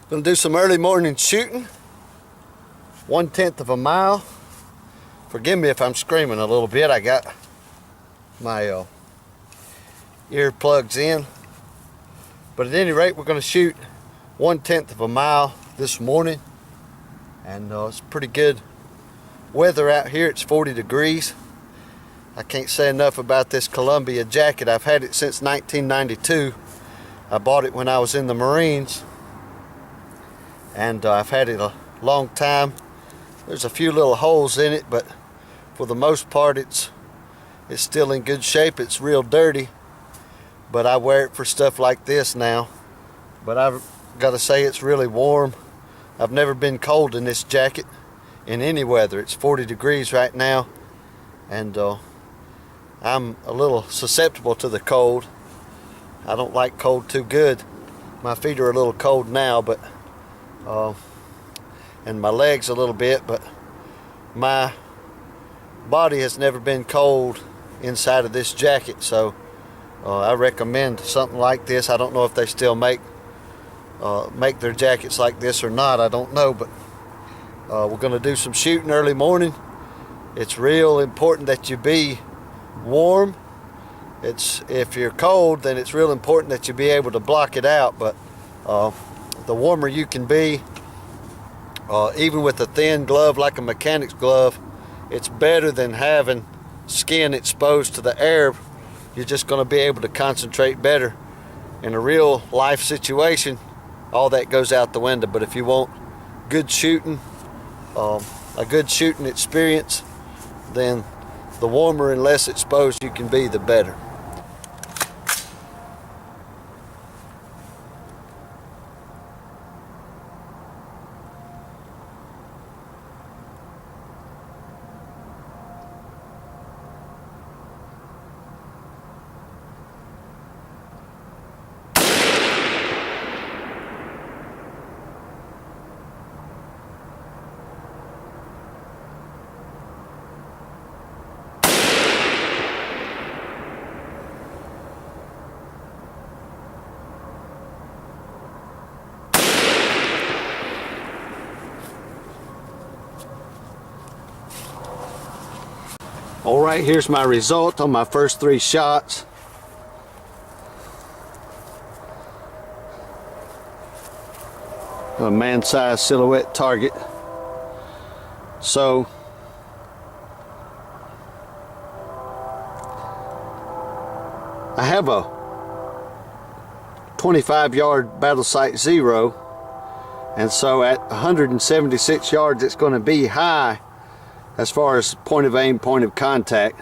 Gonna do some early morning shooting. 1/10 of a mile. Forgive me if I'm screaming a little bit. I got my earplugs in. But at any rate, we're gonna shoot 1/10 of a mile this morning. And it's pretty good weather out here. It's 40 degrees. I can't say enough about this Columbia jacket. I've had it since 1992. I bought it when I was in the Marines. And I've had it a long time. There's a few little holes in it, but for the most part it's still in good shape. It's real dirty, but I wear it for stuff like this now. But I've got to say it's really warm. I've never been cold in this jacket in any weather. It's 40 degrees right now, and I'm a little susceptible to the cold. I don't like cold too good. My feet are a little cold now, but and my legs a little bit, but my body has never been cold inside of this jacket, so I recommend something like this. I don't know if they still make their jackets like this or not. I don't know, but we're going to do some shooting early morning. It's real important that you be warm. If you're cold, then it's real important that you be able to block it out, but the warmer you can be, even with a thin glove like a mechanic's glove, it's better than having skin exposed to the air. You're just going to be able to concentrate better. In a real life situation, all that goes out the window. But if you want good shooting, a good shooting experience, then the warmer and less exposed you can be, the better. All right, here's my result on my first 3 shots. A man-sized silhouette target. So I have a 25-yard battle sight 0, and so at 176 yards it's going to be high as far as point of aim, point of contact.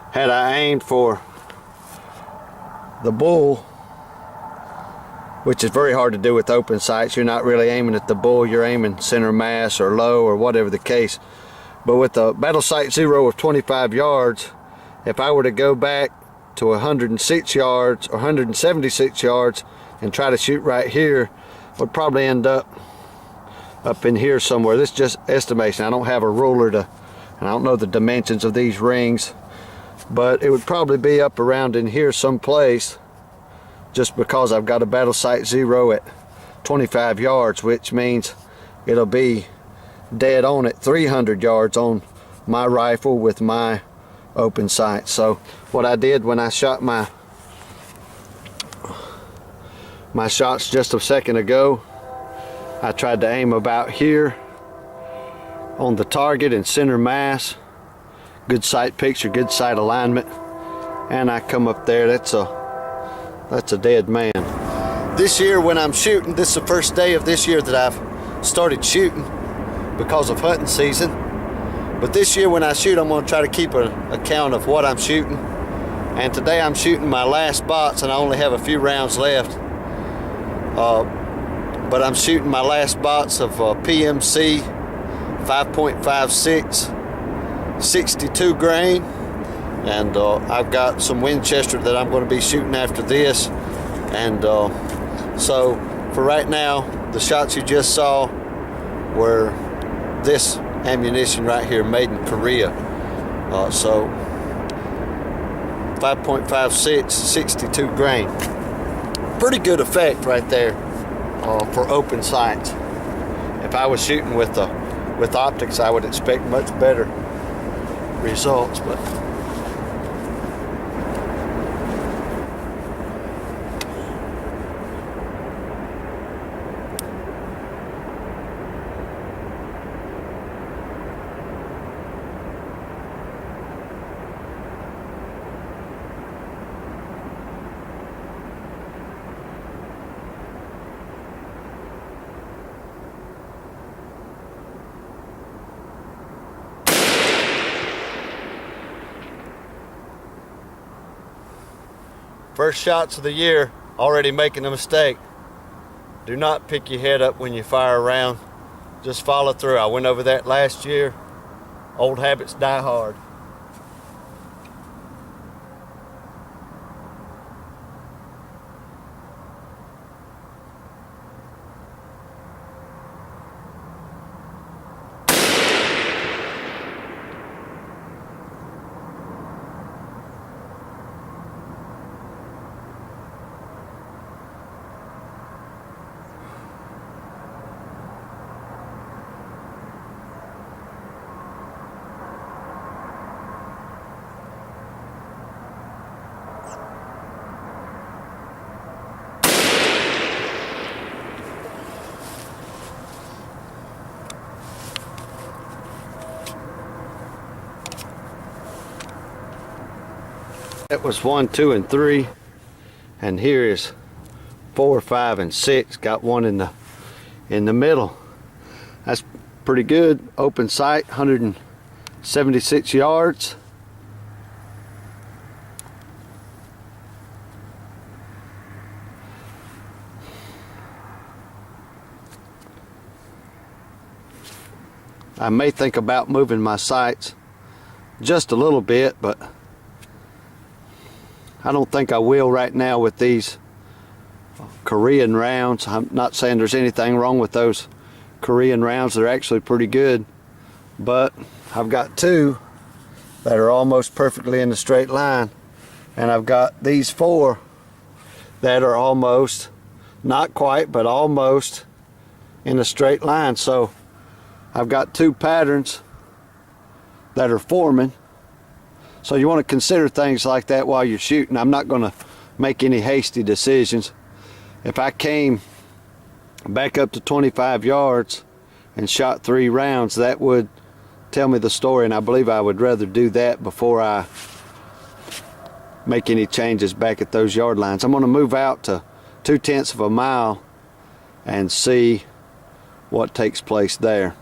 Had I aimed for the bull, which is very hard to do with open sights, you're not really aiming at the bull, you're aiming center mass or low or whatever the case. But with the battle sight 0 of 25 yards, if I were to go back to 106 yards or 176 yards and try to shoot right here, would probably end up in here somewhere. This is just estimation. I don't have a ruler and I don't know the dimensions of these rings, but it would probably be up around in here someplace, just because I've got a battle sight 0 at 25 yards, which means it'll be dead on at 300 yards on my rifle with my open sight. So what I did when I shot my shots just a second ago, I tried to aim about here on the target and center mass, good sight picture, good sight alignment, and I come up there. That's a dead man. This year when I'm shooting, this is the first day of this year that I've started shooting because of hunting season. But this year when I shoot, I'm going to try to keep an account of what I'm shooting. And today I'm shooting my last bots, and I only have a few rounds left. But I'm shooting my last bots of PMC 5.56 62 grain, and I've got some Winchester that I'm going to be shooting after this. And so for right now, the shots you just saw were this ammunition right here, made in Korea. So 5.56 62 grain, pretty good effect right there. for open sights. If I was shooting with optics, I would expect much better results, but first shots of the year, already making a mistake. Do not pick your head up when you fire a round. Just follow through. I went over that last year. Old habits die hard. That was 1, 2, and 3, and here is 4, 5, and 6. Got one in the middle. That's pretty good. Open sight, 176 yards. I may think about moving my sights just a little bit, but I don't think I will right now with these Korean rounds. I'm not saying there's anything wrong with those Korean rounds. They're actually pretty good, but I've got 2 that are almost perfectly in the straight line, and I've got these 4 that are almost, not quite, but almost in a straight line. So I've got 2 patterns that are forming. So you want to consider things like that while you're shooting. I'm not going to make any hasty decisions. If I came back up to 25 yards and shot 3 rounds, that would tell me the story, and I believe I would rather do that before I make any changes back at those yard lines. I'm going to move out to 2/10 of a mile and see what takes place there.